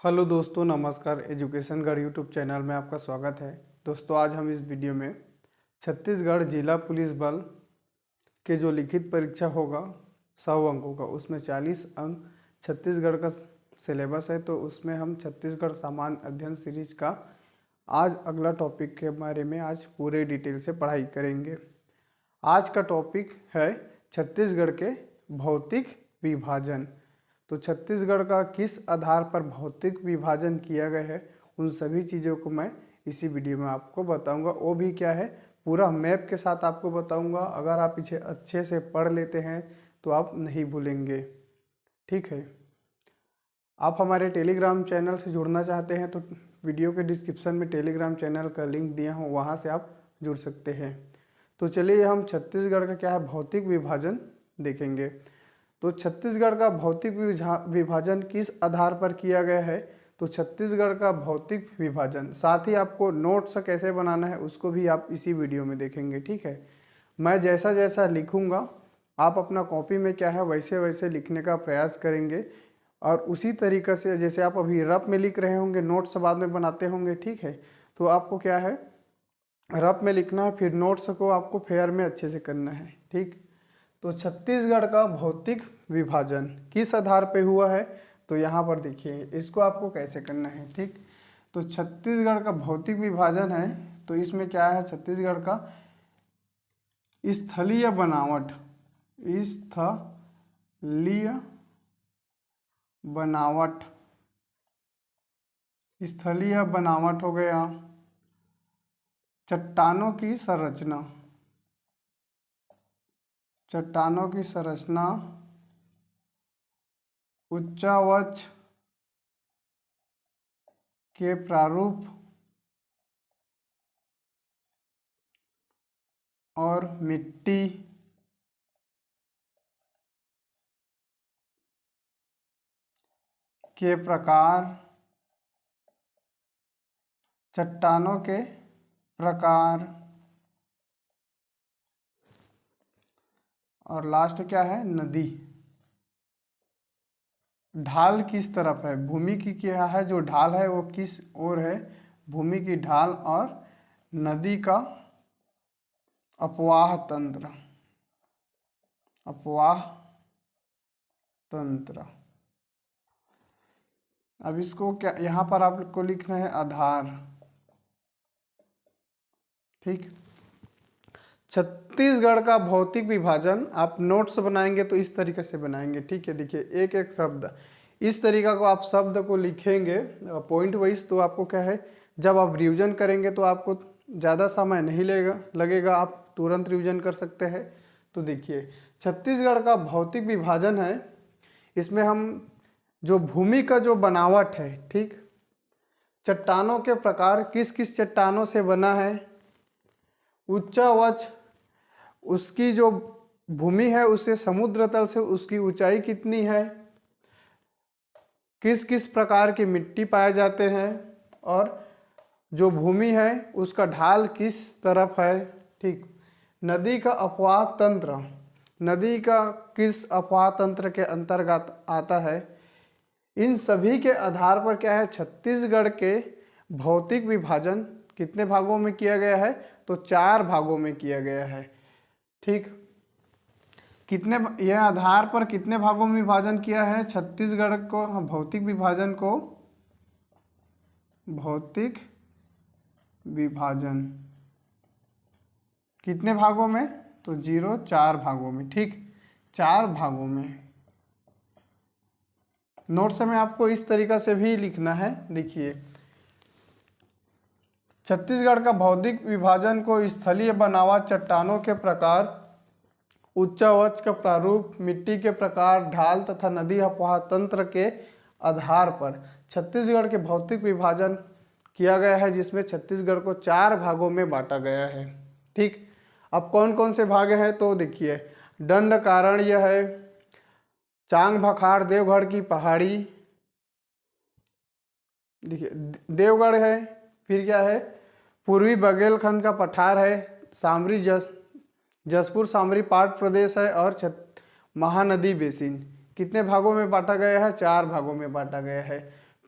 Hello दोस्तों, नमस्कार। एजुकेशनगढ़ YouTube channel में आपका स्वागत है। दोस्तों, आज हम इस वीडियो में छत्तीसगढ़ जिला पुलिस बल के जो लिखित परीक्षा होगा 100 अंकों का, उसमें 40 अंक छत्तीसगढ़ का सिलेबस है। तो उसमें हम छत्तीसगढ़ सामान्य अध्ययन सीरीज का आज अगला टॉपिक के बारे में आज पूरे डिटेल से पढ़ाई करेंगे। आज का टॉपिक है छत्तीसगढ़ के भौतिक विभाजन। तो छत्तीसगढ़ का किस आधार पर भौतिक विभाजन किया गया है, उन सभी चीज़ों को मैं इसी वीडियो में आपको बताऊंगा। वो भी क्या है, पूरा मैप के साथ आपको बताऊंगा। अगर आप इसे अच्छे से पढ़ लेते हैं तो आप नहीं भूलेंगे। ठीक है। आप हमारे टेलीग्राम चैनल से जुड़ना चाहते हैं तो वीडियो के डिस्क्रिप्शन में टेलीग्राम चैनल का लिंक दिया हूँ, वहाँ से आप जुड़ सकते हैं। तो चलिए हम छत्तीसगढ़ का क्या है भौतिक विभाजन देखेंगे। तो छत्तीसगढ़ का भौतिक विभाजन किस आधार पर किया गया है, तो छत्तीसगढ़ का भौतिक विभाजन, साथ ही आपको नोट्स कैसे बनाना है उसको भी आप इसी वीडियो में देखेंगे। ठीक है। मैं जैसा जैसा लिखूंगा आप अपना कॉपी में क्या है वैसे वैसे लिखने का प्रयास करेंगे, और उसी तरीके से जैसे आप अभी रफ में लिख रहे होंगे, नोट्स बाद में बनाते होंगे। ठीक है। तो आपको क्या है रफ में लिखना है, फिर नोट्स को आपको फेयर में अच्छे से करना है। ठीक। तो छत्तीसगढ़ का भौतिक विभाजन किस आधार पे हुआ है, तो यहाँ पर देखिए इसको आपको कैसे करना है। ठीक। तो छत्तीसगढ़ का भौतिक विभाजन है, तो इसमें क्या है, छत्तीसगढ़ का स्थलीय बनावट, स्थलीय बनावट, स्थलीय बनावट हो गया, चट्टानों की संरचना, चट्टानों की संरचना, उच्चावच के प्रारूप और मिट्टी के प्रकार, चट्टानों के प्रकार, और लास्ट क्या है, नदी। ढाल किस तरफ है, भूमि की क्या है, जो ढाल है वो किस ओर है, भूमि की ढाल, और नदी का अपवाह तंत्र, अपवाह तंत्र। अब इसको क्या यहाँ पर आपको लिखना है आधार। ठीक। छत्तीसगढ़ का भौतिक विभाजन आप नोट्स बनाएंगे तो इस तरीके से बनाएंगे। ठीक है। देखिए एक एक शब्द इस तरीका को आप शब्द को लिखेंगे पॉइंट वाइज, तो आपको क्या है जब आप रिवीजन करेंगे तो आपको ज़्यादा समय नहीं लगेगा, आप तुरंत रिवीजन कर सकते हैं। तो देखिए छत्तीसगढ़ का भौतिक विभाजन है, इसमें हम जो भूमि का जो बनावट है, ठीक, चट्टानों के प्रकार किस किस चट्टानों से बना है, उच्चावच उसकी जो भूमि है उससे समुद्र तल से उसकी ऊंचाई कितनी है, किस किस प्रकार की मिट्टी पाए जाते हैं, और जो भूमि है उसका ढाल किस तरफ है। ठीक। नदी का अपवाह तंत्र, नदी का किस अपवाह तंत्र के अंतर्गत आता है। इन सभी के आधार पर क्या है छत्तीसगढ़ के भौतिक विभाजन कितने भागों में किया गया है, तो 4 भागों में किया गया है। ठीक। कितने यह आधार पर कितने भागों में विभाजन किया है छत्तीसगढ़ को, भौतिक विभाजन को, भौतिक विभाजन कितने भागों में, तो 4 भागों में। ठीक। 4 भागों में। नोट्स में आपको इस तरीका से भी लिखना है। देखिए छत्तीसगढ़ का भौतिक विभाजन को स्थलीय बनावट, चट्टानों के प्रकार, उच्चावच का प्रारूप, मिट्टी के प्रकार, ढाल तथा नदी अपवाह तंत्र के आधार पर छत्तीसगढ़ के भौतिक विभाजन किया गया है, जिसमें छत्तीसगढ़ को 4 भागों में बांटा गया है। ठीक। अब कौन कौन से भाग हैं, तो देखिए दंडकारण्य है, चांग भखार देवगढ़ की पहाड़ी, देखिए देवगढ़ है, फिर क्या है पूर्वी बघेलखंड का पठार है, सामरी जसपुर सामरी पाट प्रदेश है, और महानदी बेसिन। कितने भागों में बांटा गया है, 4 भागों में बांटा गया है।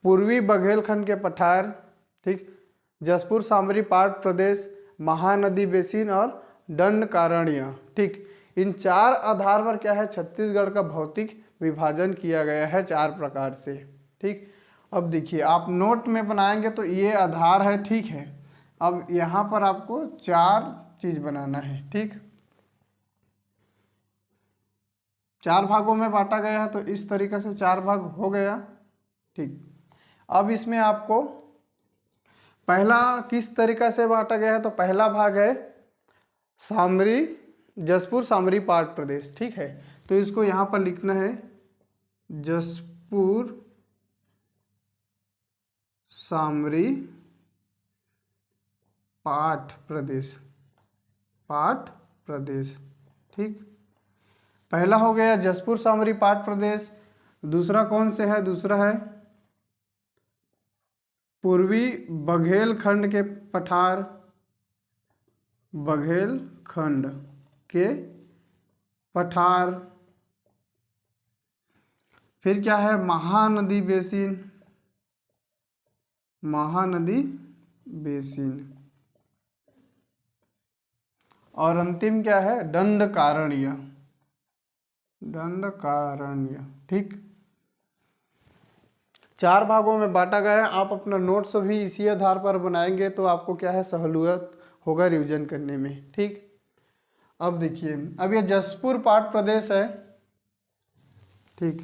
पूर्वी बघेलखंड के पठार, ठीक, जसपुर सामरी पाट प्रदेश, महानदी बेसिन और दंडकारण्य, ठीक। इन 4 आधार पर क्या है, छत्तीसगढ़ का भौतिक विभाजन किया गया है 4 प्रकार से, ठीक। अब देखिए आप नोट में बनाएंगे तो ये आधार है, ठीक है। अब यहाँ पर आपको 4 चीज बनाना है, ठीक। 4 भागों में बांटा गया है, तो इस तरीके से 4 भाग हो गया, ठीक। अब इसमें आपको पहला किस तरीका से बांटा गया है, तो पहला भाग है सामरी, जसपुर सामरी पाट प्रदेश, ठीक है। तो इसको यहाँ पर लिखना है जसपुर सामरी पाट प्रदेश, पाट प्रदेश, ठीक। पहला हो गया जसपुर सामरी पाट प्रदेश। दूसरा कौन से है, दूसरा है पूर्वी बघेलखंड के पठार, बघेलखंड के पठार। फिर क्या है, महानदी बेसिन, महानदी बेसिन। और अंतिम क्या है, दंडकारण्य, दंडकारण्य, ठीक। 4 भागों में बांटा गया है। आप अपना नोट्स भी इसी आधार पर बनाएंगे तो आपको क्या है, सहूलियत होगा रिवीजन करने में, ठीक। अब देखिए, अब ये जसपुर पाट प्रदेश है, ठीक।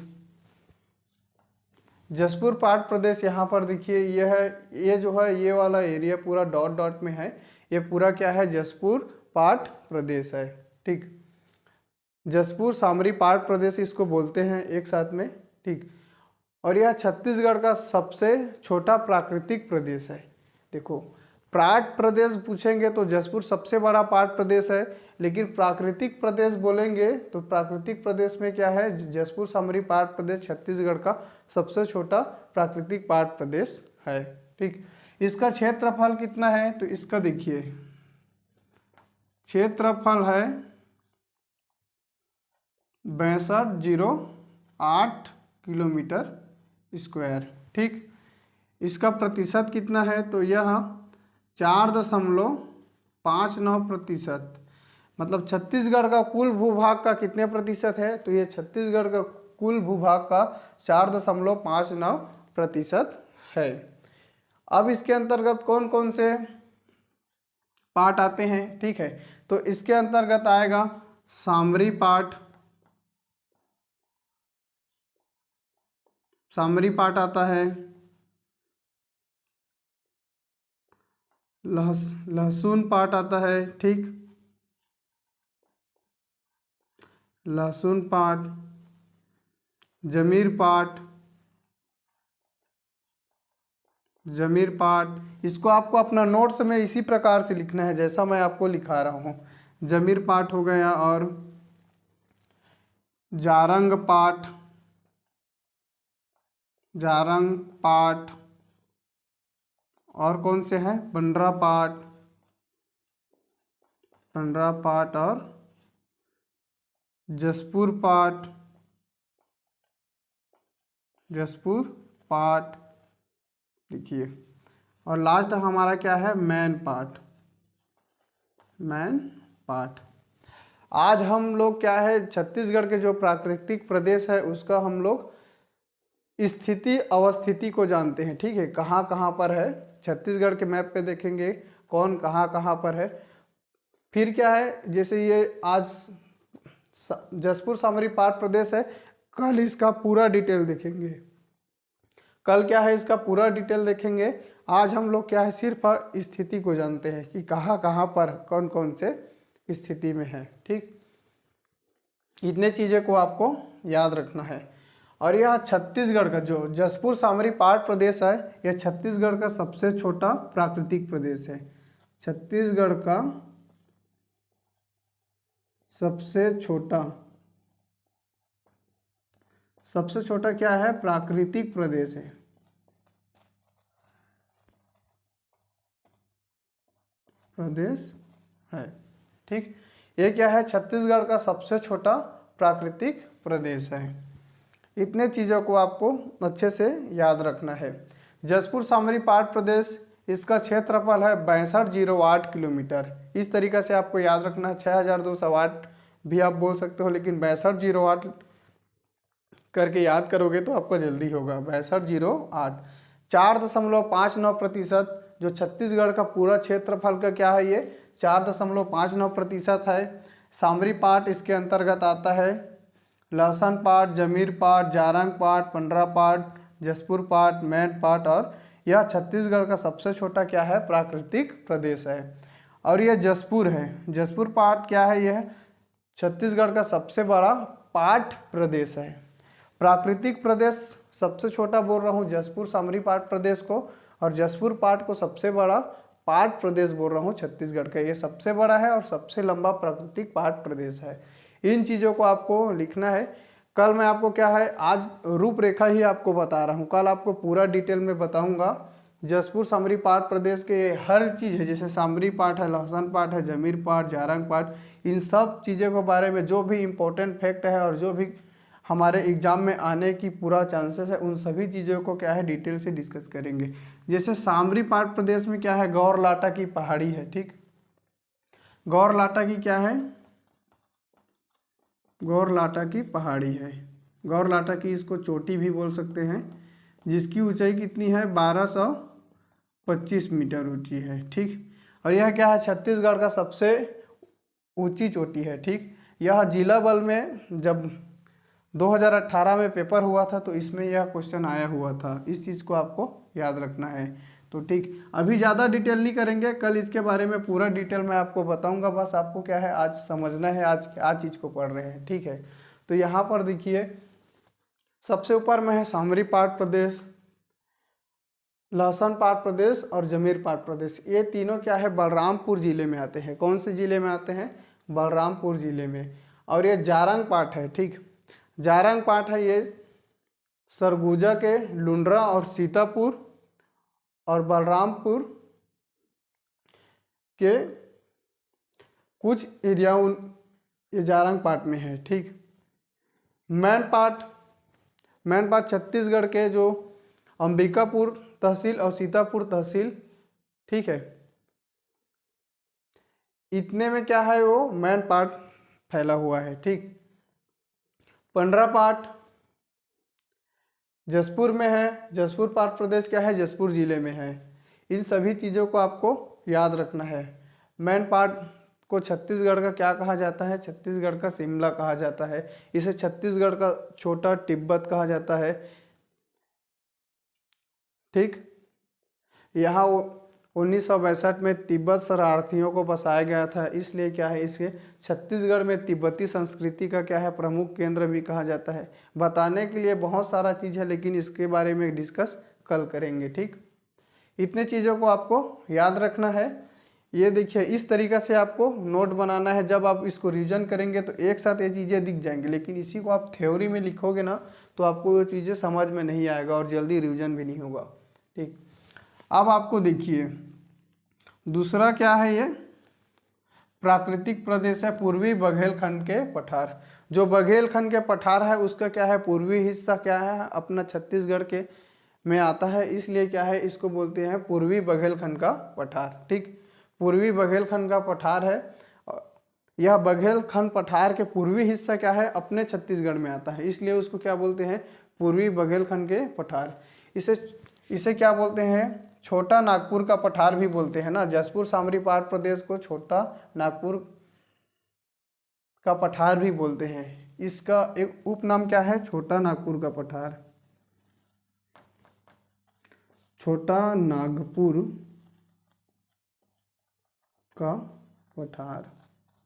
जसपुर पाट प्रदेश यहाँ पर देखिए, ये है, ये जो है ये वाला एरिया पूरा डॉट डॉट में है, ये पूरा क्या है, जसपुर पाट प्रदेश है, ठीक। जसपुर सामरी पाट प्रदेश इसको बोलते हैं एक साथ में, ठीक। और यह छत्तीसगढ़ का सबसे छोटा प्राकृतिक प्रदेश है। देखो पाट प्रदेश पूछेंगे तो जसपुर सबसे बड़ा पाट प्रदेश है, लेकिन प्राकृतिक प्रदेश बोलेंगे तो प्राकृतिक प्रदेश में क्या है, जसपुर सामरी पाट प्रदेश छत्तीसगढ़ का सबसे छोटा प्राकृतिक पाट प्रदेश है, ठीक। इसका क्षेत्रफल कितना है, तो इसका देखिए क्षेत्रफल है 6208 किलोमीटर स्क्वायर, ठीक। इसका प्रतिशत कितना है, तो यह 4.59%, मतलब छत्तीसगढ़ का कुल भूभाग का कितने प्रतिशत है, तो ये छत्तीसगढ़ का कुल भूभाग का 4.59% है। अब इसके अंतर्गत कौन कौन से पार्ट आते हैं, ठीक है। तो इसके अंतर्गत आएगा सामरी पाट, सामरी पाट आता है, लहसुन पाट आता है, ठीक, लहसुन पाट, जमीर पाट, जमीर पाट। इसको आपको अपना नोट्स में इसी प्रकार से लिखना है जैसा मैं आपको लिखा रहा हूँ। जमीर पाट हो गया, और जारंग पाट, जारंग पाट, और कौन से हैं, पंडरा पाट, पंडरा पाट, और जसपुर पाट, जसपुर पाट, देखिए। और लास्ट हमारा क्या है, मैन पाट, मैन पाट। आज हम लोग क्या है, छत्तीसगढ़ के जो प्राकृतिक प्रदेश है उसका हम लोग स्थिति अवस्थिति को जानते हैं, ठीक है, कहाँ कहाँ पर है। छत्तीसगढ़ के मैप पे देखेंगे कौन कहाँ कहाँ पर है। फिर क्या है, जैसे ये आज जसपुर सामरी पाट प्रदेश है, कल इसका पूरा डिटेल देखेंगे, कल क्या है इसका पूरा डिटेल देखेंगे। आज हम लोग क्या है, सिर्फ स्थिति को जानते हैं कि कहाँ कहाँ पर कौन कौन से स्थिति में है, ठीक। इतने चीज़ें को आपको याद रखना है। और यह छत्तीसगढ़ का जो जसपुर सामरी पाट प्रदेश है, यह छत्तीसगढ़ का सबसे छोटा प्राकृतिक प्रदेश है। छत्तीसगढ़ का सबसे छोटा क्या है, प्राकृतिक प्रदेश है, प्रदेश है, ठीक। ये क्या है, छत्तीसगढ़ का सबसे छोटा प्राकृतिक प्रदेश है। इतने चीज़ों को आपको अच्छे से याद रखना है। जसपुर सामरी पाठ प्रदेश, इसका क्षेत्रफल है 6208 किलोमीटर। इस तरीक़ा से आपको याद रखना है। 6208 भी आप बोल सकते हो, लेकिन 6208 करके याद करोगे तो आपको जल्दी होगा। 6208 4.59%, जो छत्तीसगढ़ का पूरा क्षेत्रफल का क्या है, ये 4.59% है। सामरी पाठ इसके अंतर्गत आता है। लहसन पाठ, जमीर पाठ, जारंग पाठ, पंडरा पाठ, जसपुर पाठ, मैन पाठ, और यह छत्तीसगढ़ का सबसे छोटा क्या है, प्राकृतिक प्रदेश है। और यह जसपुर है। जसपुर पाठ क्या है, यह छत्तीसगढ़ का सबसे बड़ा पाठ प्रदेश है। प्राकृतिक प्रदेश सबसे छोटा बोल रहा हूँ जसपुर सामरी पाठ प्रदेश को, और जसपुर पाठ को सबसे बड़ा पाठ प्रदेश बोल रहा हूँ छत्तीसगढ़ का। ये सबसे बड़ा है और सबसे लंबा प्राकृतिक पाठ प्रदेश है। इन चीज़ों को आपको लिखना है। कल मैं आपको क्या है, आज रूपरेखा ही आपको बता रहा हूँ, कल आपको पूरा डिटेल में बताऊँगा। जसपुर सामरी पाठ प्रदेश के हर चीज़ है, जैसे सामरी पाठ है, लहसन पाठ है, जमीर पाठ, जारंग पाठ, इन सब चीज़ों के बारे में जो भी इम्पोर्टेंट फैक्ट है और जो भी हमारे एग्जाम में आने की पूरा चांसेस है, उन सभी चीज़ों को क्या है डिटेल से डिस्कस करेंगे। जैसे सामरी पाठ प्रदेश में क्या है, गौर लाटा की पहाड़ी है। ठीक, गौर लाटा की क्या है, गौर लाटा की पहाड़ी है। गौर लाटा की इसको चोटी भी बोल सकते हैं, जिसकी ऊंचाई कितनी है, 1225 मीटर ऊंची है। ठीक, और यह क्या है, छत्तीसगढ़ का सबसे ऊंची चोटी है। ठीक, यह जिला बल में जब 2018 में पेपर हुआ था तो इसमें यह क्वेश्चन आया हुआ था। इस चीज़ को आपको याद रखना है। तो ठीक, अभी ज़्यादा डिटेल नहीं करेंगे, कल इसके बारे में पूरा डिटेल मैं आपको बताऊंगा। बस आपको क्या है, आज समझना है आज क्या चीज़ को पढ़ रहे हैं। ठीक है, तो यहाँ पर देखिए सबसे ऊपर में है सामरी पाठ प्रदेश, लहसन पाठ प्रदेश और जमीर पाठ प्रदेश। ये तीनों क्या है, बलरामपुर जिले में आते हैं। कौन से जिले में आते हैं, बलरामपुर जिले में। और ये जारंग पाठ है। ठीक, जारंग पाठ है, ये सरगुजा के लुंड्रा और सीतापुर और बलरामपुर के कुछ एरिया ये जारंग पाठ में है। ठीक, मैन पाठ छत्तीसगढ़ के जो अंबिकापुर तहसील और सीतापुर तहसील, ठीक है, इतने में क्या है, वो मैन पाठ फैला हुआ है। ठीक, पंडरा पाठ जसपुर में है। जसपुर पाठ प्रदेश क्या है, जसपुर जिले में है। इन सभी चीज़ों को आपको याद रखना है। मैन पाठ को छत्तीसगढ़ का क्या कहा जाता है, छत्तीसगढ़ का शिमला कहा जाता है। इसे छत्तीसगढ़ का छोटा तिब्बत कहा जाता है। ठीक, यहाँ 1962 में तिब्बत शरणार्थियों को बसाया गया था, इसलिए क्या है, इसके छत्तीसगढ़ में तिब्बती संस्कृति का क्या है, प्रमुख केंद्र भी कहा जाता है। बताने के लिए बहुत सारा चीज़ है, लेकिन इसके बारे में डिस्कस कल करेंगे। ठीक, इतने चीज़ों को आपको याद रखना है। ये देखिए, इस तरीक़ा से आपको नोट बनाना है। जब आप इसको रिवीजन करेंगे तो एक साथ ये चीज़ें दिख जाएंगी, लेकिन इसी को आप थ्योरी में लिखोगे ना तो आपको ये चीज़ें समझ में नहीं आएगा और जल्दी रिवीजन भी नहीं होगा। ठीक, अब आपको देखिए दूसरा क्या है, ये प्राकृतिक प्रदेश है पूर्वी बघेलखंड के पठार। जो बघेलखंड के पठार है उसका क्या है, पूर्वी हिस्सा क्या है, अपना छत्तीसगढ़ के में आता है, इसलिए क्या है, इसको बोलते हैं पूर्वी बघेलखंड का पठार। ठीक, पूर्वी बघेलखंड का पठार है। यह बघेलखंड पठार के पूर्वी हिस्सा क्या है, अपने छत्तीसगढ़ में आता है, इसलिए उसको क्या बोलते हैं, पूर्वी बघेलखंड के पठार। इसे क्या बोलते हैं, छोटा नागपुर का पठार भी बोलते हैं ना। जसपुर सामरी पाठ प्रदेश को छोटा नागपुर का पठार भी बोलते हैं। इसका एक उपनाम क्या है, छोटा नागपुर का पठार, छोटा नागपुर का पठार।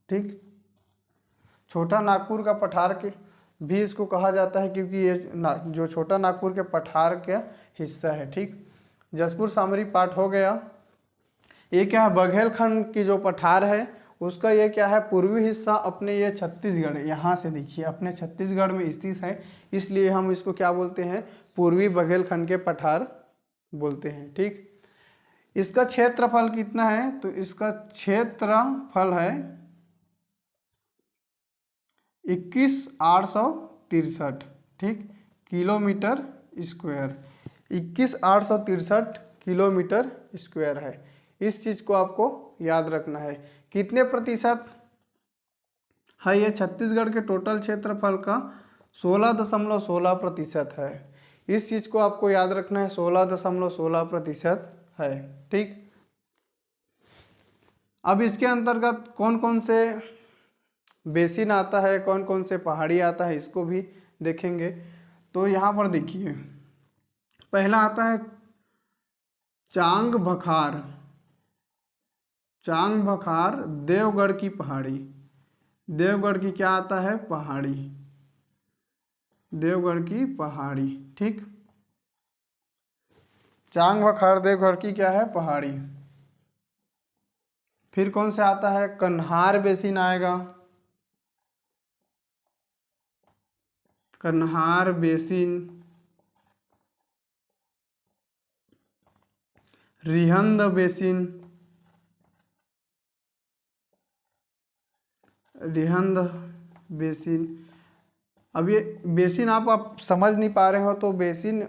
ठीक, छोटा नागपुर का पठार के भी इसको कहा जाता है, क्योंकि ये जो छोटा नागपुर के पठार का हिस्सा है। ठीक, जसपुर सामरी पाठ हो गया। ये क्या है, बघेलखंड की जो पठार है उसका ये क्या है, पूर्वी हिस्सा अपने ये छत्तीसगढ़, यहाँ से देखिए अपने छत्तीसगढ़ में स्थित है, इसलिए हम इसको क्या बोलते हैं, पूर्वी बघेलखंड के पठार बोलते हैं। ठीक, इसका क्षेत्रफल कितना है, तो इसका क्षेत्रफल है 21,863। ठीक, किलोमीटर स्क्वायर, 21,863 किलोमीटर स्क्वायर है। इस चीज़ को आपको याद रखना है। कितने प्रतिशत है ये छत्तीसगढ़ के टोटल क्षेत्रफल का? 16.16% है। इस चीज़ को आपको याद रखना है, 16.16% है। ठीक, अब इसके अंतर्गत कौन कौन से बेसिन आता है, कौन कौन से पहाड़ी आता है, इसको भी देखेंगे। तो यहाँ पर देखिए, पहला आता है चांग बखार। चांग बखार देवगढ़ की पहाड़ी। देवगढ़ की क्या आता है? पहाड़ी। देवगढ़ की पहाड़ी। ठीक, चांग बखार देवगढ़ की क्या है? पहाड़ी। फिर कौन से आता है? कन्हार बेसिन आएगा। कन्हार basin, Rihand basin, Rihand basin. अब ये बेसिन आप समझ नहीं पा रहे हो तो बेसिन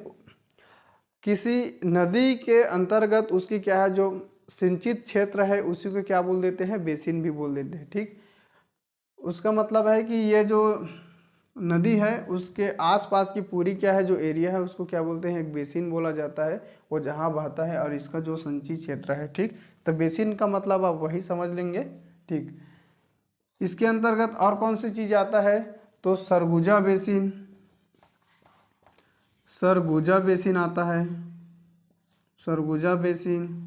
किसी नदी के अंतर्गत उसकी क्या है, जो सिंचित क्षेत्र है उसी को क्या बोल देते हैं? बेसिन भी बोल देते हैं। ठीक, उसका मतलब है कि ये जो नदी है उसके आसपास की पूरी क्या है, जो एरिया है उसको क्या बोलते हैं? एक बेसिन बोला जाता है, वो जहाँ बहता है और इसका जो संचित क्षेत्र है। ठीक, तो बेसिन का मतलब आप वही समझ लेंगे। ठीक, इसके अंतर्गत और कौन सी चीज़ आता है? तो सरगुजा बेसिन। सरगुजा बेसिन आता है, सरगुजा बेसिन।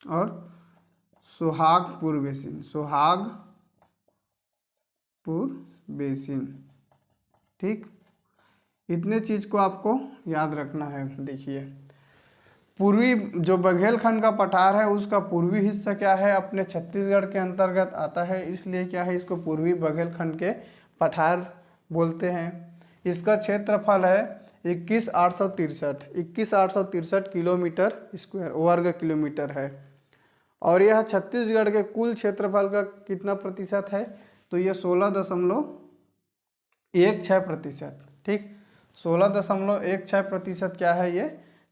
और सुहागपुर बेसिन, सुहागपुर बेसिन। ठीक, इतने चीज़ को आपको याद रखना है। देखिए, पूर्वी जो बघेलखंड का पठार है उसका पूर्वी हिस्सा क्या है? अपने छत्तीसगढ़ के अंतर्गत आता है, इसलिए क्या है, इसको पूर्वी बघेलखंड के पठार बोलते हैं। इसका क्षेत्रफल है 21,863 किलोमीटर स्क्वायर, वर्ग किलोमीटर है। और यह छत्तीसगढ़ के कुल क्षेत्रफल का कितना प्रतिशत है? तो यह 16.16%। ठीक, 16.16% क्या है? ये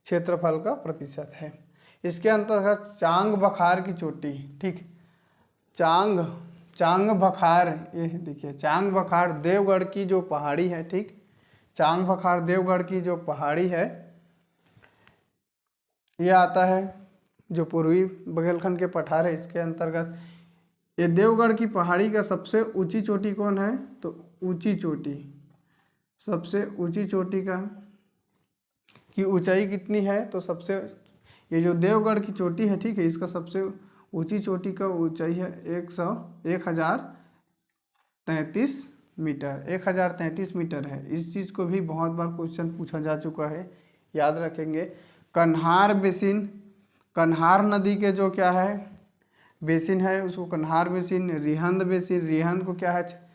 क्षेत्रफल का प्रतिशत है। इसके अंतर्गत चांग बखार की चोटी। ठीक, चांग बखार, ये देखिए, चांग बखार देवगढ़ की जो पहाड़ी है। ठीक, चांग बखार देवगढ़ की जो पहाड़ी है, ये आता है जो पूर्वी बघेलखंड के पठार है इसके अंतर्गत। ये देवगढ़ की पहाड़ी का सबसे ऊंची चोटी कौन है? तो ऊंची चोटी, सबसे ऊंची चोटी का की ऊंचाई कितनी है? तो सबसे, ये जो देवगढ़ की चोटी है, ठीक है, इसका सबसे ऊंची चोटी का ऊंचाई है 1033 मीटर, 1033 मीटर है। इस चीज़ को भी बहुत बार क्वेश्चन पूछा जा चुका है, याद रखेंगे। कन्हार बेसिन, कन्हार नदी के जो क्या है बेसिन है उसको कन्हार बेसिन। रिहंद बेसिन, रिहंद को क्या है?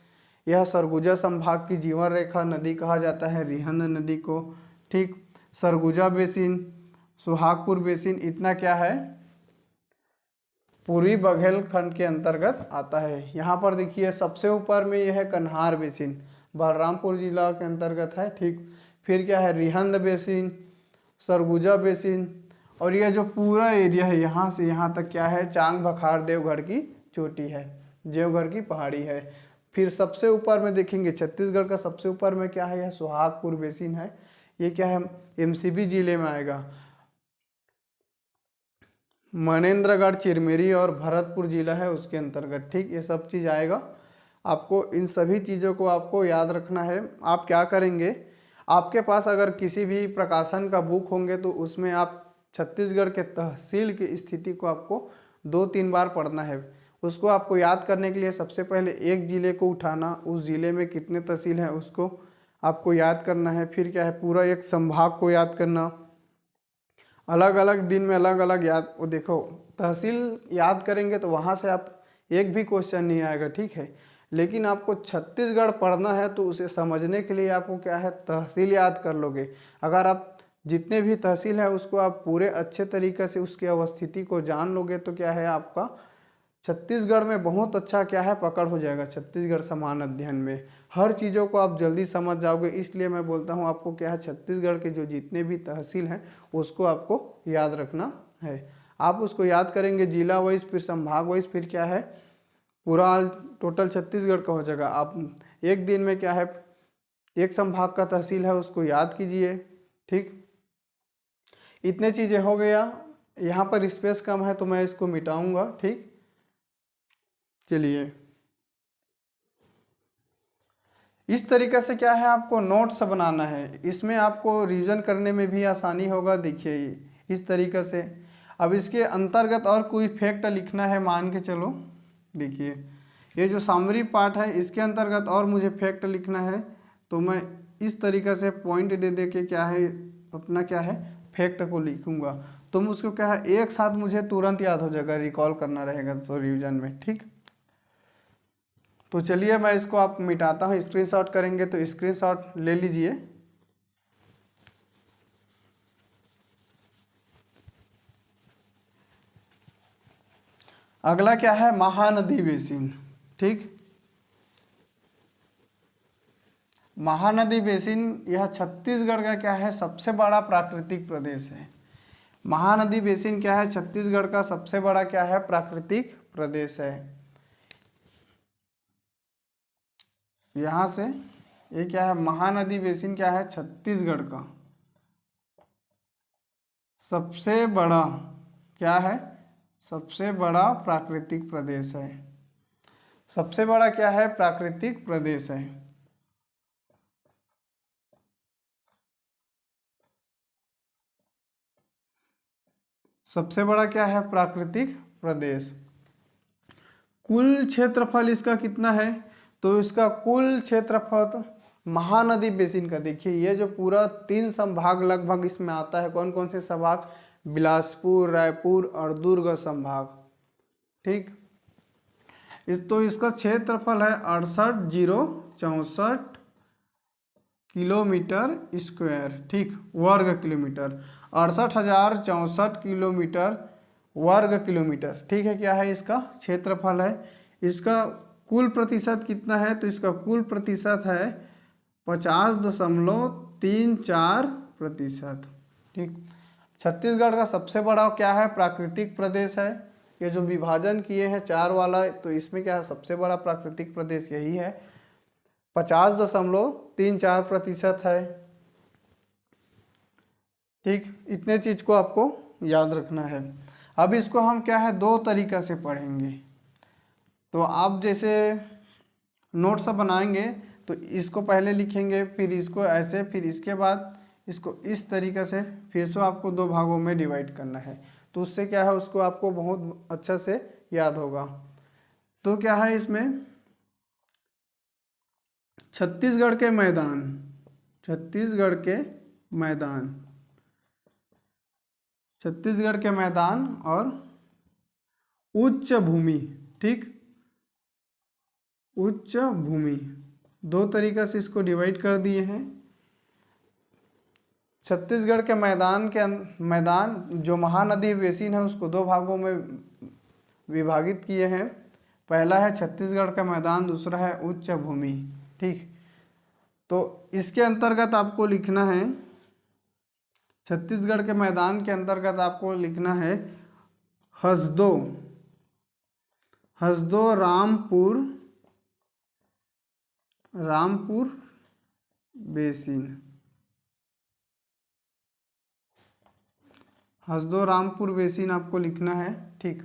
यह सरगुजा संभाग की जीवन रेखा नदी कहा जाता है रिहंद नदी को। ठीक, सरगुजा बेसिन, सुहागपुर बेसिन, इतना क्या है? पूर्वी बघेलखंड के अंतर्गत आता है। यहाँ पर देखिए सबसे ऊपर में यह है कन्हार बेसिन, बलरामपुर जिला के अंतर्गत है। ठीक, फिर क्या है? रिहंद बेसिन, सरगुजा बेसिन, और यह जो पूरा एरिया है यहाँ से यहाँ तक क्या है? चांग बखार देवगढ़ की चोटी है, देवगढ़ की पहाड़ी है। फिर सबसे ऊपर में देखेंगे छत्तीसगढ़ का सबसे ऊपर में क्या है? यह सुहागपुर बेसिन है। ये क्या है? एमसीबी जिले में आएगा। मनेन्द्रगढ़, चिरमिरी और भरतपुर जिला है उसके अंतर्गत। ठीक, ये सब चीज़ आएगा। आपको इन सभी चीज़ों को आपको याद रखना है। आप क्या करेंगे, आपके पास अगर किसी भी प्रकाशन का बुक होंगे तो उसमें आप छत्तीसगढ़ के तहसील की स्थिति को आपको 2-3 बार पढ़ना है। उसको आपको याद करने के लिए सबसे पहले एक ज़िले को उठाना, उस ज़िले में कितने तहसील हैं उसको आपको याद करना है। फिर क्या है? पूरा एक संभाग को याद करना, अलग अलग दिन में अलग अलग याद। वो देखो, तहसील याद करेंगे तो वहाँ से आप एक भी क्वेश्चन नहीं आएगा। ठीक है, लेकिन आपको छत्तीसगढ़ पढ़ना है तो उसे समझने के लिए आपको क्या है? तहसील याद कर लोगे। अगर आप जितने भी तहसील है उसको आप पूरे अच्छे तरीके से उसकी अवस्थिति को जान लोगे तो क्या है? आपका छत्तीसगढ़ में बहुत अच्छा क्या है पकड़ हो जाएगा। छत्तीसगढ़ समान अध्ययन में हर चीज़ों को आप जल्दी समझ जाओगे, इसलिए मैं बोलता हूँ आपको क्या है छत्तीसगढ़ के जो जितने भी तहसील हैं उसको आपको याद रखना है। आप उसको याद करेंगे जिला वाइज, फिर संभाग वाइज, फिर क्या है पूरा टोटल छत्तीसगढ़ का हो जाएगा। आप एक दिन में क्या है एक संभाग का तहसील है उसको याद कीजिए। ठीक, इतने चीज़ें हो गया। यहाँ पर स्पेस कम है तो मैं इसको मिटाऊंगा। ठीक, चलिए इस तरीके से क्या है आपको नोट्स बनाना है, इसमें आपको रिवीजन करने में भी आसानी होगा। देखिए इस तरीके से। अब इसके अंतर्गत और कोई फैक्ट लिखना है, मान के चलो देखिए ये जो सामरी पार्ट है इसके अंतर्गत और मुझे फैक्ट लिखना है, तो मैं इस तरीके से पॉइंट दे दे के क्या है अपना क्या है फैक्ट को लिखूंगा। तो उसको क्या है एक साथ मुझे तुरंत याद हो जाएगा, रिकॉल करना रहेगा तो रिवीजन में। ठीक, तो चलिए मैं इसको आप मिटाता हूँ। स्क्रीनशॉट करेंगे तो स्क्रीनशॉट ले लीजिए। अगला क्या है महानदी बेसिन। ठीक, महानदी बेसिन यह छत्तीसगढ़ का क्या है सबसे बड़ा प्राकृतिक प्रदेश है। महानदी बेसिन क्या है छत्तीसगढ़ का सबसे बड़ा क्या है प्राकृतिक प्रदेश है। यहाँ से ये क्या है महानदी बेसिन क्या है छत्तीसगढ़ का सबसे बड़ा क्या है सबसे बड़ा प्राकृतिक प्रदेश है। सबसे बड़ा क्या है प्राकृतिक प्रदेश है। सबसे बड़ा क्या है प्राकृतिक प्रदेश। कुल क्षेत्रफल इसका कितना है, तो इसका कुल क्षेत्रफल महानदी बेसिन का देखिए ये जो पूरा 3 संभाग लगभग इसमें आता है। कौन कौन से संभाग, बिलासपुर, रायपुर और दुर्ग संभाग। ठीक, तो इसका क्षेत्रफल है 68,064 किलोमीटर स्क्वायर। ठीक, वर्ग किलोमीटर 68,064 किलोमीटर वर्ग किलोमीटर। ठीक है, क्या है इसका क्षेत्रफल है। इसका कुल प्रतिशत कितना है, तो इसका कुल प्रतिशत है 50.34%। ठीक, छत्तीसगढ़ का सबसे बड़ा क्या है प्राकृतिक प्रदेश है। ये जो विभाजन किए हैं 4 वाला, तो इसमें क्या है सबसे बड़ा प्राकृतिक प्रदेश यही है, 50.34% है। ठीक, इतने चीज को आपको याद रखना है। अब इसको हम क्या है 2 तरीका से पढ़ेंगे। तो आप जैसे नोट्स बनाएंगे तो इसको पहले लिखेंगे, फिर इसको ऐसे, फिर इसके बाद इसको इस तरीके से, फिर से आपको 2 भागों में डिवाइड करना है। तो उससे क्या है उसको आपको बहुत अच्छा से याद होगा। तो क्या है इसमें छत्तीसगढ़ के मैदान, छत्तीसगढ़ के मैदान, छत्तीसगढ़ के मैदान और उच्च भूमि। ठीक, उच्च भूमि 2 तरीका से इसको डिवाइड कर दिए हैं। छत्तीसगढ़ के मैदान जो महानदी बेसिन है उसको 2 भागों में विभागित किए हैं। पहला है छत्तीसगढ़ का मैदान, दूसरा है उच्च भूमि। ठीक, तो इसके अंतर्गत आपको लिखना है, छत्तीसगढ़ के मैदान के अंतर्गत आपको लिखना है हसदो, हसदो रामपुर, रामपुर बेसिन, हसदो रामपुर बेसिन आपको लिखना है। ठीक,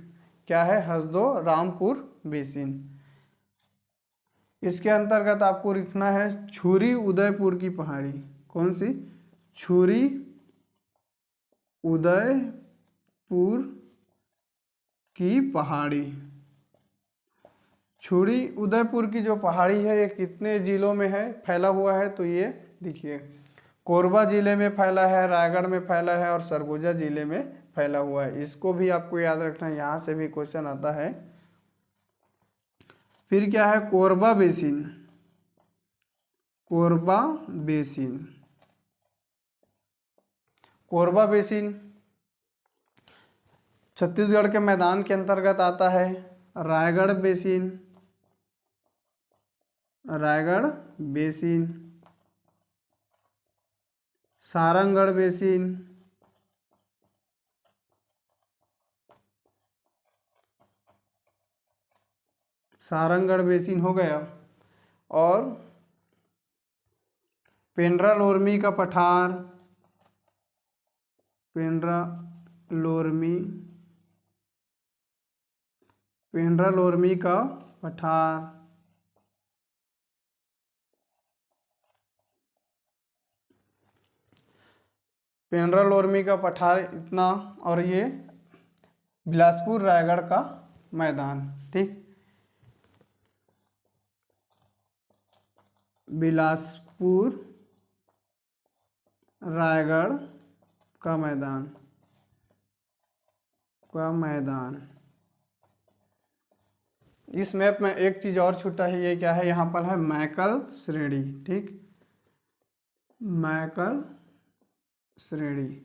क्या है हसदो रामपुर बेसिन। इसके अंतर्गत आपको लिखना है छुरी उदयपुर की पहाड़ी। कौन सी, छुरी उदयपुर की पहाड़ी। छुरी उदयपुर की जो पहाड़ी है ये कितने जिलों में है फैला हुआ है, तो ये देखिए कोरबा जिले में फैला है, रायगढ़ में फैला है और सरगुजा जिले में फैला हुआ है। इसको भी आपको याद रखना है, यहाँ से भी क्वेश्चन आता है। फिर क्या है Korba basin, Korba basin, Korba basin Chhattisgarh के मैदान के अंतर्गत आता है। Raigarh basin, Raigarh basin, Sarangarh basin, Sarangarh basin हो गया। और पेंड्रा लोरमी का पठार, पेंड्रा लोरमी, पेंड्रा लोरमी का पठार, पेंड्रा लोरमी का पठार इतना। और ये बिलासपुर रायगढ़ का मैदान, ठीक, बिलासपुर रायगढ़ का मैदान, इस मैप में एक चीज और छूटा है, ये क्या है, यहाँ पर है मैकल श्रेणी, ठीक, मैकल श्रेणी।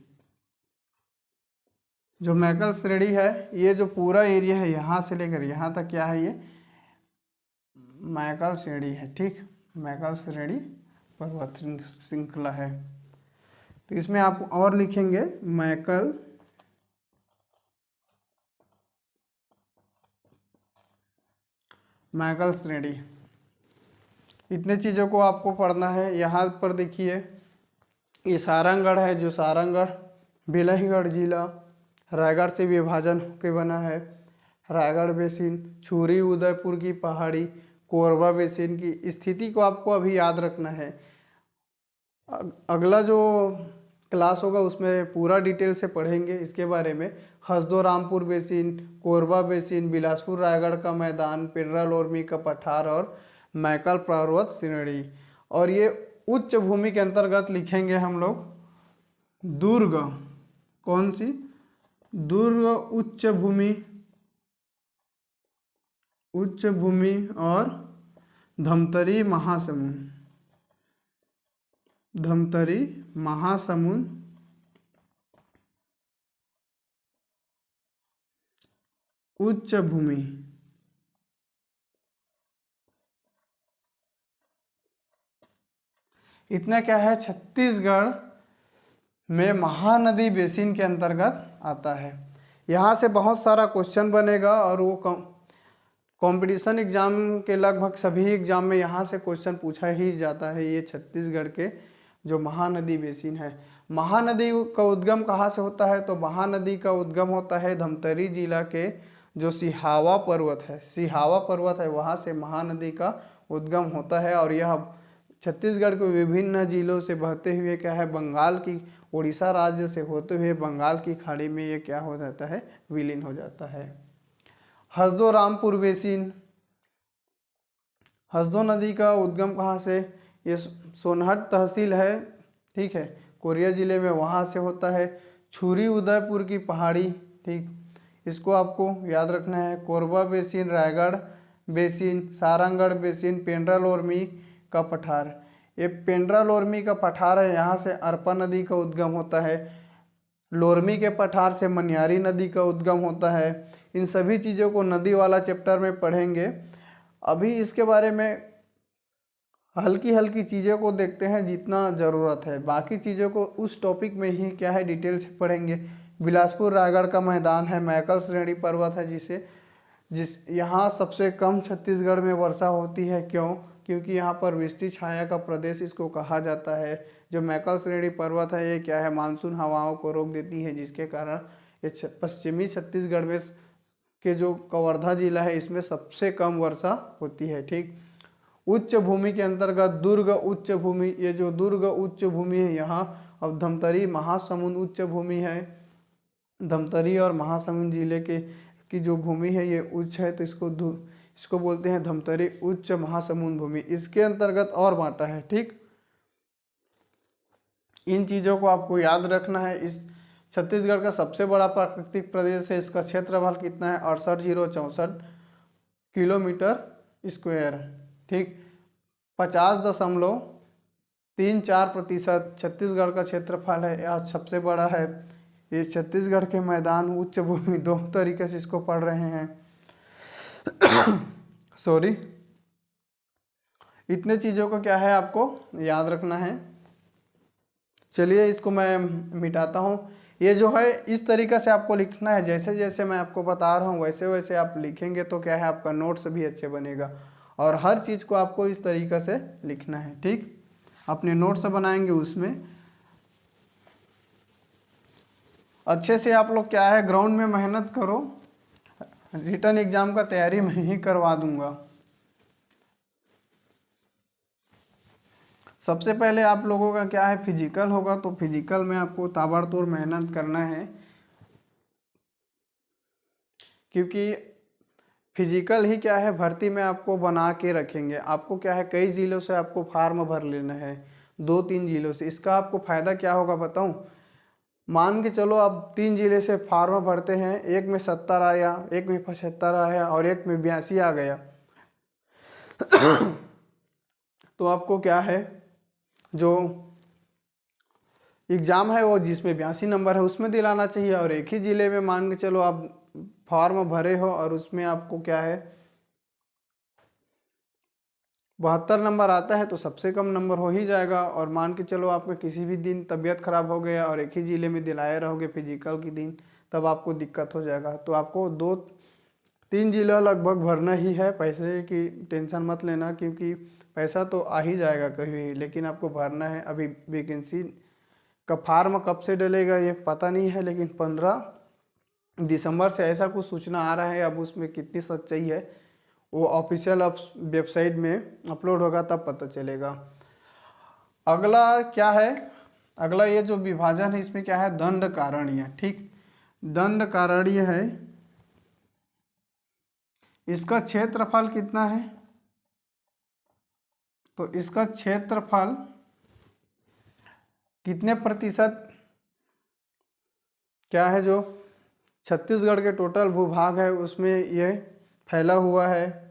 जो मैकल श्रेणी है, ये जो पूरा एरिया है यहाँ से लेकर यहाँ तक क्या है, ये मैकल श्रेणी है, ठीक, मैकल श्रेणी पर्वत श्रृंखला है। तो इसमें आप और लिखेंगे मैकल श्रेणी। इतने चीज़ों को आपको पढ़ना है। यहाँ पर देखिए ये सारंगगढ़ है, जो सारंगगढ़ बिलाहीगढ़ जिला रायगढ़ से विभाजन के बना है। रायगढ़ बेसिन, छुरी उदयपुर की पहाड़ी, कोरबा बेसिन की स्थिति को आपको अभी याद रखना है। अगला जो क्लास होगा उसमें पूरा डिटेल से पढ़ेंगे इसके बारे में। हसदो रामपुर बेसिन, कोरबा बेसिन, बिलासपुर रायगढ़ का मैदान, पेंड्रा लोरमी का पठार और मैकल पर्वत श्रेणी। और ये उच्च भूमि के अंतर्गत लिखेंगे हम लोग दुर्ग, कौन सी, दुर्ग, उच्च भूमि, उच्च भूमि और धमतरी महासमुंद, धमतरी महासमुंद, उच्च भूमि। इतना क्या है, छत्तीसगढ़ में महानदी बेसिन के अंतर्गत आता है। यहाँ से बहुत सारा क्वेश्चन बनेगा और वो कंपटीशन एग्जाम के लगभग सभी एग्जाम में यहाँ से क्वेश्चन पूछा ही जाता है। ये छत्तीसगढ़ के जो महानदी बेसिन है, महानदी का उद्गम कहाँ से होता है, तो महानदी का उद्गम होता है धमतरी जिला के जो सिहावा पर्वत है, सिहावा पर्वत है, वहाँ से महानदी का उद्गम होता है। और यह छत्तीसगढ़ के विभिन्न जिलों से बहते हुए क्या है, बंगाल की, उड़ीसा राज्य से होते हुए बंगाल की खाड़ी में ये क्या हो जाता है, विलीन हो जाता है। हसदो रामपुर बेसिन, हसदो नदी का उद्गम कहाँ से, ये सोनहट तहसील है, ठीक है, कोरिया जिले में, वहाँ से होता है। छुरी उदयपुर की पहाड़ी, ठीक, इसको आपको याद रखना है। Korba basin, Raigarh basin, Sarangarh basin, Pendra Lormi का पठार, ये पेंड्रा लोरमी का पठार है, यहाँ से अरपा नदी का उद्गम होता है। लोरमी के पठार से मनियारी नदी का उद्गम होता है। इन सभी चीज़ों को नदी वाला चैप्टर में पढ़ेंगे। अभी इसके बारे में हल्की हल्की चीज़ों को देखते हैं जितना ज़रूरत है, बाकी चीज़ों को उस टॉपिक में ही क्या है डिटेल से पढ़ेंगे। बिलासपुर रायगढ़ का मैदान है, मैकल श्रेणी पर्वत है, जिस यहाँ सबसे कम छत्तीसगढ़ में वर्षा होती है। क्यों? क्योंकि यहाँ पर वृष्टि छाया का प्रदेश इसको कहा जाता है। जो मैकल श्रेणी पर्वत है ये क्या है, मानसून हवाओं को रोक देती है, जिसके कारण ये पश्चिमी छत्तीसगढ़ में के जो कवर्धा जिला है इसमें सबसे कम वर्षा होती है, ठीक। उच्च भूमि के अंतर्गत दुर्ग उच्च भूमि, ये जो दुर्ग उच्च भूमि है यहाँ, अब धमतरी महासमुंद उच्च भूमि है। धमतरी और महासमुंद जिले की जो भूमि है ये उच्च है, तो इसको बोलते हैं धमतरी उच्च महासमुंद भूमि। इसके अंतर्गत और बांटा है, ठीक। इन चीज़ों को आपको याद रखना है। इस छत्तीसगढ़ का सबसे बड़ा प्राकृतिक प्रदेश है, इसका क्षेत्रफल कितना है, 68,064 किलोमीटर स्क्वायर, ठीक। 50.34% छत्तीसगढ़ का क्षेत्रफल है, यह सबसे बड़ा है। ये छत्तीसगढ़ के मैदान उच्च भूमि, दो तरीके से इसको पढ़ रहे हैं। सॉरी, इतने चीज़ों को क्या है आपको याद रखना है। चलिए इसको मैं मिटाता हूँ। ये जो है इस तरीक़े से आपको लिखना है, जैसे जैसे मैं आपको बता रहा हूँ वैसे वैसे आप लिखेंगे तो क्या है आपका नोट्स भी अच्छे बनेगा। और हर चीज़ को आपको इस तरीक़े से लिखना है, ठीक। अपने नोट्स बनाएंगे उसमें अच्छे से आप लोग क्या है ग्राउंड में मेहनत करो। रिटन एग्ज़ाम का तैयारी मैं ही करवा दूंगा। सबसे पहले आप लोगों का क्या है फिजिकल होगा, तो फिजिकल में आपको ताबड़तोड़ मेहनत करना है, क्योंकि फिजिकल ही क्या है भर्ती में आपको बना के रखेंगे। आपको क्या है कई ज़िलों से आपको फार्म भर लेना है, 2-3 ज़िलों से। इसका आपको फ़ायदा क्या होगा बताऊं। मान के चलो आप 3 ज़िले से फार्म भरते हैं, एक में 70 आया, एक में 75 आया और एक में 82 आ गया, तो आपको क्या है जो एग्ज़ाम है वो जिसमें 82 नंबर है उसमें दिलाना चाहिए। और एक ही ज़िले में मान के चलो आप फॉर्म भरे हो और उसमें आपको क्या है 72 नंबर आता है, तो सबसे कम नंबर हो ही जाएगा। और मान के चलो आपका किसी भी दिन तबीयत खराब हो गया और एक ही ज़िले में दिलाए रहोगे फिजिकल के दिन, तब आपको दिक्कत हो जाएगा। तो आपको 2-3 ज़िला लगभग भरना ही है। पैसे की टेंशन मत लेना, क्योंकि पैसा तो आ ही जाएगा कभी, लेकिन आपको भरना है। अभी वैकेंसी का फार्म कब से डलेगा ये पता नहीं है, लेकिन 15 दिसंबर से ऐसा कुछ सूचना आ रहा है। अब उसमें कितनी सच्चाई है वो ऑफिशियल वेबसाइट में अपलोड होगा तब पता चलेगा। अगला क्या है, अगला ये जो विभाजन है इसमें क्या है दंड कारणीय, ठीक। दंड कारणीय है, इसका क्षेत्रफल कितना है, तो इसका क्षेत्रफल कितने प्रतिशत क्या है जो छत्तीसगढ़ के टोटल भूभाग है उसमें ये फैला हुआ है।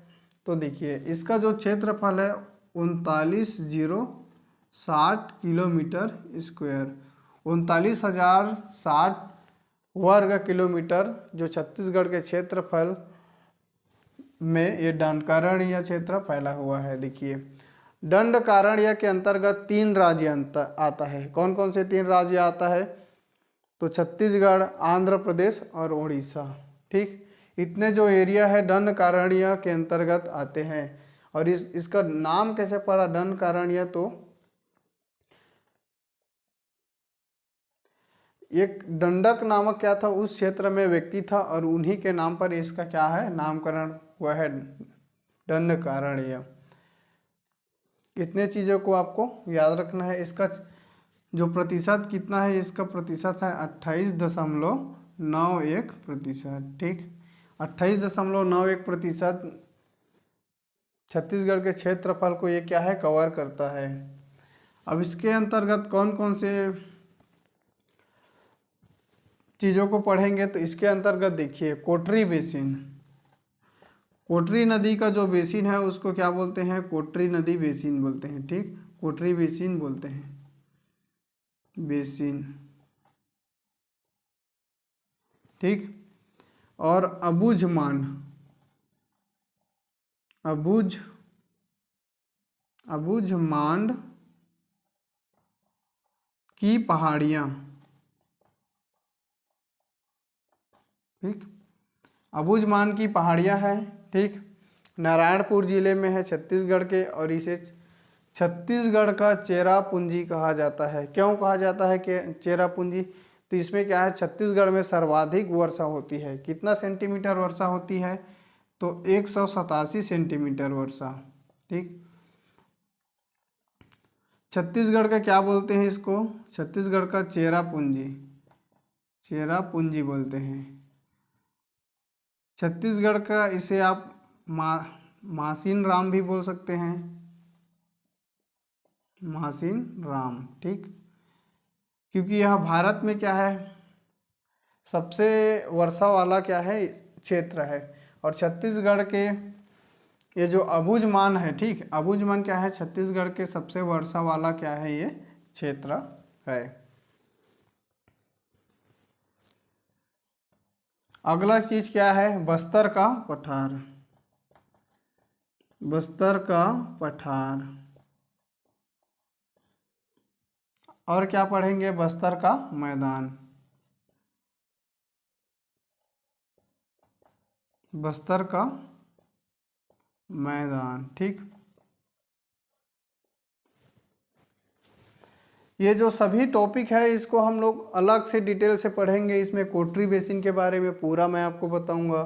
तो देखिए इसका जो क्षेत्रफल है 39,060 किलोमीटर स्क्वायर, 39,060 वर्ग किलोमीटर जो छत्तीसगढ़ के क्षेत्रफल में ये दंडकारण्य क्षेत्र फैला हुआ है। देखिए दंडकारण्य के अंतर्गत 3 राज्य आता है। कौन कौन से 3 राज्य आता है, तो छत्तीसगढ़, आंध्र प्रदेश और उड़ीसा, ठीक। इतने जो एरिया है दंडकारण्य के अंतर्गत आते हैं। और इसका नाम कैसे पड़ा दंडकारण्य, तो एक दंडक नामक क्या था उस क्षेत्र में व्यक्ति था और उन्हीं के नाम पर इसका क्या है नामकरण हुआ है दंडकारण्य। इतने चीज़ों को आपको याद रखना है। इसका जो प्रतिशत कितना है, इसका प्रतिशत है 28.91%, ठीक। 28.91% छत्तीसगढ़ के क्षेत्रफल को ये क्या है कवर करता है। अब इसके अंतर्गत कौन कौन से चीज़ों को पढ़ेंगे, तो इसके अंतर्गत देखिए कोटरी बेसिन, कोटरी नदी का जो बेसिन है उसको क्या बोलते हैं, कोटरी नदी बेसिन बोलते हैं, ठीक। कोटरी बेसिन बोलते हैं, बेसिन, ठीक। और अबुझमांड की पहाड़ियाँ, ठीक। अबुझमांड की पहाड़ियाँ हैं, ठीक। नारायणपुर जिले में है छत्तीसगढ़ के, और इसे छत्तीसगढ़ का चेरापूंजी कहा जाता है। क्यों कहा जाता है कि चेरापूंजी, तो इसमें क्या है छत्तीसगढ़ में सर्वाधिक वर्षा होती है। कितना सेंटीमीटर वर्षा होती है, तो 187 सेंटीमीटर वर्षा, ठीक। छत्तीसगढ़ का क्या बोलते हैं इसको, छत्तीसगढ़ का चेरापूंजी, चेरापूंजी बोलते हैं। छत्तीसगढ़ का इसे आप मासिन राम भी बोल सकते हैं, मासिन राम, ठीक। क्योंकि यह भारत में क्या है सबसे वर्षा वाला क्या है क्षेत्र है। और छत्तीसगढ़ के ये जो अबुझमान है, ठीक, अबुझमान क्या है छत्तीसगढ़ के सबसे वर्षा वाला क्या है ये क्षेत्र है। अगला चीज क्या है बस्तर का पठार, बस्तर का पठार। और क्या पढ़ेंगे? बस्तर का मैदान। बस्तर का मैदान, ठीक। ये जो सभी टॉपिक है इसको हम लोग अलग से डिटेल से पढ़ेंगे। इसमें कोटरी बेसिन के बारे में पूरा मैं आपको बताऊंगा,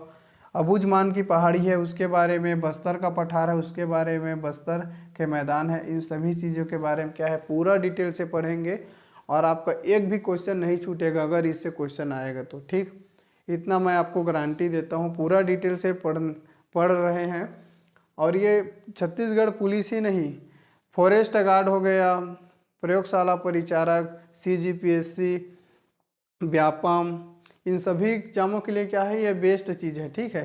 अबुझमान की पहाड़ी है उसके बारे में, बस्तर का पठार है उसके बारे में, बस्तर के मैदान है, इन सभी चीज़ों के बारे में क्या है पूरा डिटेल से पढ़ेंगे। और आपका एक भी क्वेश्चन नहीं छूटेगा अगर इससे क्वेश्चन आएगा तो, ठीक। इतना मैं आपको गारंटी देता हूँ, पूरा डिटेल से पढ़ रहे हैं। और ये छत्तीसगढ़ पुलिस ही नहीं, फॉरेस्ट गार्ड हो गया, प्रयोगशाला परिचारक, CGPSC, व्यापम, इन सभी एग्जामों के लिए क्या है ये बेस्ट चीज़ है, ठीक है।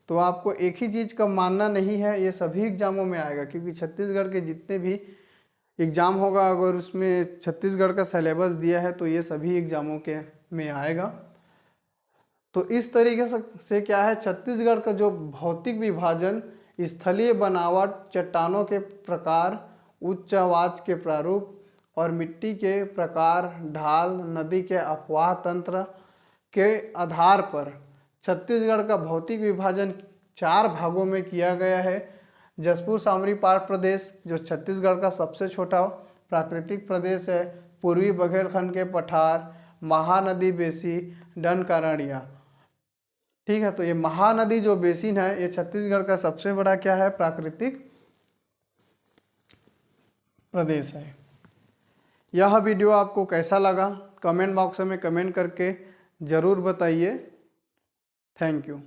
तो आपको एक ही चीज़ का मानना नहीं है, ये सभी एग्जामों में आएगा, क्योंकि छत्तीसगढ़ के जितने भी एग्ज़ाम होगा अगर उसमें छत्तीसगढ़ का सिलेबस दिया है तो ये सभी एग्जामों के में आएगा। तो इस तरीके से क्या है, छत्तीसगढ़ का जो भौतिक विभाजन, स्थलीय बनावट, चट्टानों के प्रकार, उच्च आवाज के प्रारूप और मिट्टी के प्रकार, ढाल, नदी के अफवाह तंत्र के आधार पर छत्तीसगढ़ का भौतिक विभाजन 4 भागों में किया गया है। जसपुर सामरी पार्क प्रदेश जो छत्तीसगढ़ का सबसे छोटा प्राकृतिक प्रदेश है, पूर्वी बघेलखंड के पठार, महानदी बेसी, डनकारण्या, ठीक है। तो ये महानदी जो बेसिन है ये छत्तीसगढ़ का सबसे बड़ा क्या है, प्राकृतिक प्रदेश है। यह वीडियो आपको कैसा लगा कमेंट बॉक्स में कमेंट करके ज़रूर बताइए। Thank you.